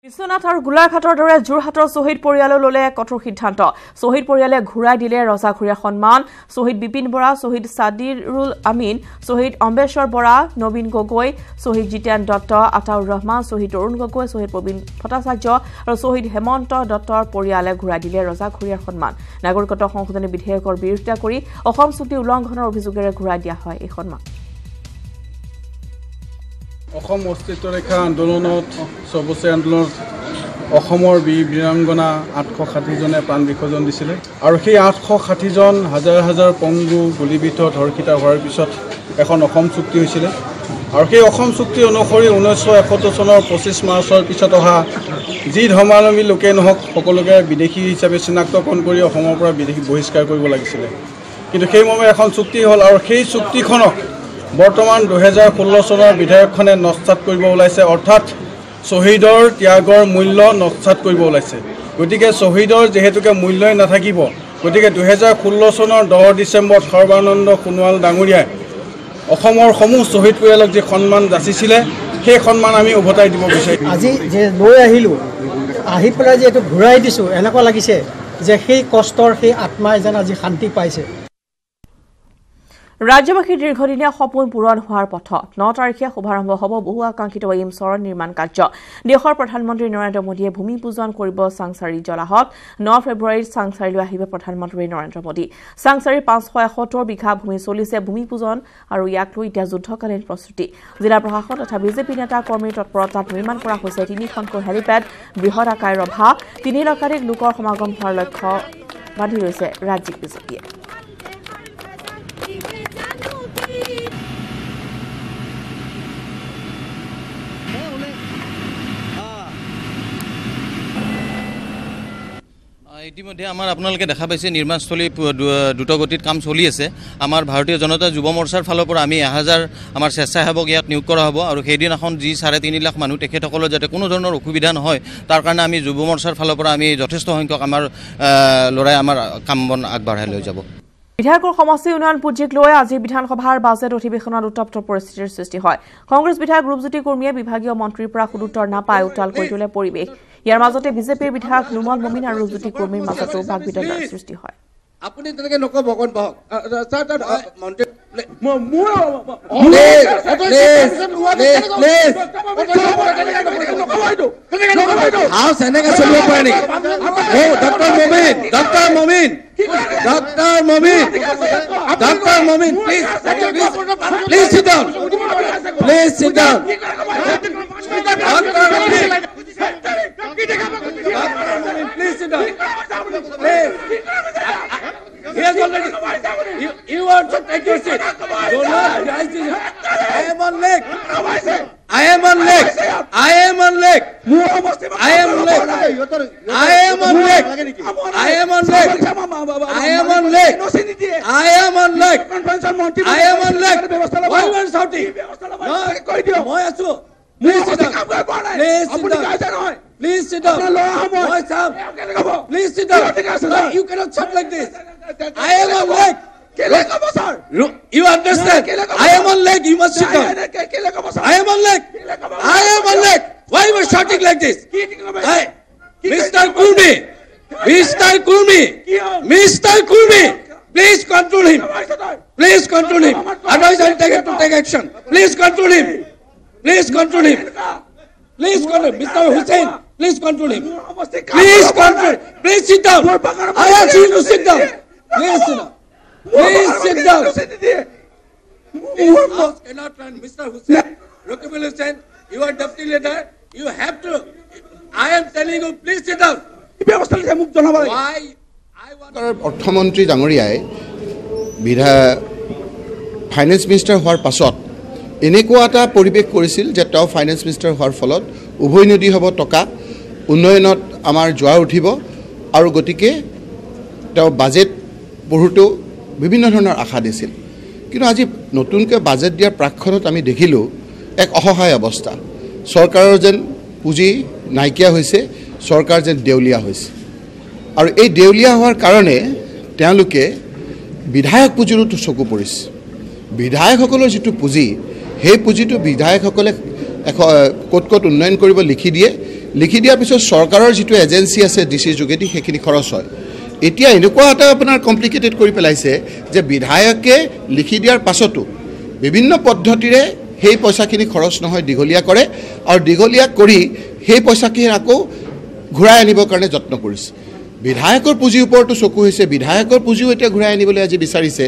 বিশ্বনাথ আৰু গোলাঘাটৰ দৰে যোৰহাটৰ শ্বহীদ পৰিয়াললৈ ল'লে কঠোৰ সিদ্ধান্ত শ্বহীদ পৰিয়ালে ঘূৰাই দিলে ৰজাঘৰীয়া সন্মান শ্বহীদ বিপিন বৰা শ্বহীদ সাদিৰুল আমিন শ্বহীদ অম্বেশ্বৰ বৰা নবীন গগৈ শ্বহীদ জিতেন দত্ত আতাউৰ ৰহমান শ্বহীদ অৰুণ গগৈ শ্বহীদ প্ৰবীণ ভট্টাচাৰ্য আৰু শ্বহীদ হেমন্ত দত্তৰ পৰিয়ালে ঘূৰাই দিলে ৰজাঘৰীয়া সন্মান নাগৰিকত্ব সংশোধনী বিধেয়কৰ বিৰোধিতা কৰি অসম চুক্তি উলংঘনৰ অভিযোগেৰে ঘূৰাই দিয়া হয় এই সন্মান অসম অস্তিত্ব ৰেখা আন্দোলনত সৰ্বোচ্চ আন্দোলনত অসমৰ বীৰাংগনা 860 জনে প্ৰাণ বিসৰ্জন দিছিলে আৰু সেই 860 জন হাজাৰ হাজাৰ পংগু গুলিবিদ্ধ ধৰ্ষিত হোৱাৰ পিছত এখন অসম চুক্তি হৈছিল আৰু সেই অসম চুক্তি অনুসৰি 1971 চনৰ 25 মাৰ্চৰ পিছত অহা যি ধৰ্মাৱলম্বী লোকে নহওক সকলোকে বিদেশী হিচাপে চিনাক্তকৰণ কৰি অসমৰ পৰা বিদেশী বহিষ্কাৰ কৰিব লাগিছিল কিন্তু সেই মৰ্মে এখন চুক্তি হ'ল আৰু সেই চুক্তিখনক বৰ্তমান 2016 চনৰ বিধেয়কখনে নস্যাৎ কৰিব ওলাইছে অৰ্থাৎ শহীদৰ ত্যাগৰ মূল্য নস্যাৎ কৰিব ওলাইছে গতিকে শহীদৰ যেহেতুকে মূল্যই নাথাকিব গতিকে 2016 চনৰ 10 ডিচেম্বৰত সৰ্বানন্দ সোণোৱাল ডাঙৰীয়াই অসমৰ সমূহ শহীদ পৰিয়ালক যে সন্মান যাচিছিলে সেই সন্মান আমি উভতাই দিব বিচাৰিছো আজি যে লৈ আহিলো আহি পেলাই যে এটো ঘূৰাই দিছো এনেকুৱা লাগিছে যে সেই কষ্টৰ সেই আত্মাই যেন আজি শান্তি পাইছে ৰাজ্যবাসীৰ দীৰ্ঘদিনীয়া সপোন পূৰণ হোৱাৰ পথত 9 তাৰিখে শুভাৰম্ভ হ'ব বহু আকাংক্ষিত এইমছৰ নিৰ্মাণ কাৰ্য দেশৰ প্ৰধানমন্ত্ৰী নৰেন্দ্ৰ মোদীয়ে ভূমি পূজন কৰিব চাংচাৰী জলাহত 9 ফেব্ৰুৱাৰীত চাংচাৰীলৈ আহিব প্ৰধানমন্ত্ৰী নৰেন্দ্ৰ মোদী চাংচাৰীৰ 571 বিঘা ভূমি চলিছে ভূমি পূজন আৰু ইয়াক লৈ এতিয়া যুদ্ধকালীন প্ৰস্তুতি জিলা প্ৰশাসন তথা বিজেপি নেতা কৰ্মীৰ তৎপৰতাত নিৰ্মাণ কৰা হৈছে 3খনকৈ হেলিপেড বৃহৎ আকাৰৰ ৰভা 3 লাখাধিক লোকৰ সমাগম হোৱাৰ লক্ষ্য বান্ধি লৈছে ৰাজ্যিক বিজেপিয়ে ইতিমধ্যে আমাৰ আপোনালোকে দেখা পাইছে নিৰ্মাণস্থলী দ্ৰুতগতিত কাম চলি আছে আমাৰ ভাৰতীয় জনতা যুৱ মৰ্চাৰ ফালৰ পৰা আমি 1000 আমাৰ স্বেচ্ছাসেৱক ইয়াত নিয়োগ কৰা হ'ব আৰু সেইদিনাখন যি 3.5 লাখ মানুহ তেখেতসকলৰ যাতে কোনো ধৰণৰ অসুবিধা নহয় তাৰ কাৰণে আমি যুৱ মৰ্চাৰ ফালৰ পৰা আমি যথেষ্ট সংখ্যক আমাৰ লৰাই আমাৰ কাম বন আগবঢ়াই লৈ যাব বিধায়কৰ সমষ্টি উন্নয়ন পুঁজিক লৈ আজি বিধানসভাৰ বাজেট অধিৱেশনত উত্তপ্ত পৰিস্থিতিৰ সৃষ্টি হয় কংগ্ৰেছ বিধায়ক ৰূপজ্যোতি কুৰ্মীয়ে বিভাগীয় মন্ত্ৰীৰ পৰা সুদুত্তৰ নাপাই উত্তাল কৰি তোলে পৰিৱেশ ইয়াৰ মাজতে বিজেপিৰ বিধায়ক নুমল মমিন আৰু ৰূপজ্যোতি কুৰ্মীৰ মাজতো বাকবিতণ্ডাৰ সৃষ্টি হয় আপুনি তেনেকৈ নকব ভগৱান বহক মন্ত্ৰী হাউচ এনেকৈ চলিব পাৰে নেকি doctor Momin please sit down please sit down Here's already. You are to take your seat. Do not rise this. I am on leg. I am on leg. I am on leg. I am on leg. I am on leg. I am on leg. I am on leg. I am on leg. I am on leg. Why you are shouting? No, moi asu. Please sit down. Please sit down. Please sit down. Please sit down. No, you cannot shout like this. I am on leg. You understand? I am on leg. You must sit down. I am on leg. I am on leg. Why you are shouting like this? Mr. Kurmi. Mr. Kurmi. Mr. Kurmi. Please control him. Please control him. Otherwise I will take it to take action. Please control him. Please control him. Please control him. Mr. Hussain. Please control him. Please control. Please sit down. I ask you to sit down. Please sit down. Please sit down. This house cannot run. Mr. Hussain. Rukmil Hussain. You are deputy leader. You have to. I am telling you. Please sit down. Why? অৰ্থমন্ত্ৰী ডাঙৰীয়াই finance minister হোৱাৰ পাছত এনেকুৱা এটা পৰিৱেশ কৰিছিল যে তেওঁ finance minister হোৱাৰ ফলত উভয় নদী হ'ব টকা উন্নয়নত আমাৰ জোৱা উঠিব আৰু গতিকে তেওঁ বাজেট পঢ়োতেও বিভিন্ন ধৰণৰ আশা দিছিল কিন্তু আজি নতুনকৈ বাজেট দিয়াৰ প্ৰাক্ষণত আমি দেখিলোঁ এক অসহায় অৱস্থা চৰকাৰৰ যেন পুঁজি নাইকিয়া হৈছে চৰকাৰ যেন দেউলীয়া হৈছে আৰু এই দেউলীয়া হোৱাৰ কাৰণে তেওঁলোকে বিধায়ক পুঁজিৰো চকু পৰিছে বিধায়কসকলৰ যিটো পুঁজি সেই পুঁজিটো বিধায়কসকলে ক'ত উন্নয়ন কৰিব লিখি দিয়ে লিখি দিয়াৰ পিছত চৰকাৰৰ যিটো এজেঞ্চি আছে ডিচিৰ যোগেদি সেইখিনি খৰচ হয় এতিয়া এনেকুৱা এটা আপোনাৰ কমপ্লিকেটেড কৰি পেলাইছে যে বিধায়কে লিখি দিয়াৰ পাছতো বিভিন্ন পদ্ধতিৰে সেই পইচাখিনি খৰচ নহয় দীঘলীয়া কৰে আৰু দীঘলীয়া কৰি সেই পইচাখিনি আকৌ ঘূৰাই আনিবৰ কাৰণে যত্ন কৰিছে বিধায়কৰ পুঁজিৰ ওপৰতো চকু হৈছে বিধায়কৰ পুঁজিও এতিয়া ঘূৰাই আনিবলৈ আজি বিচাৰিছে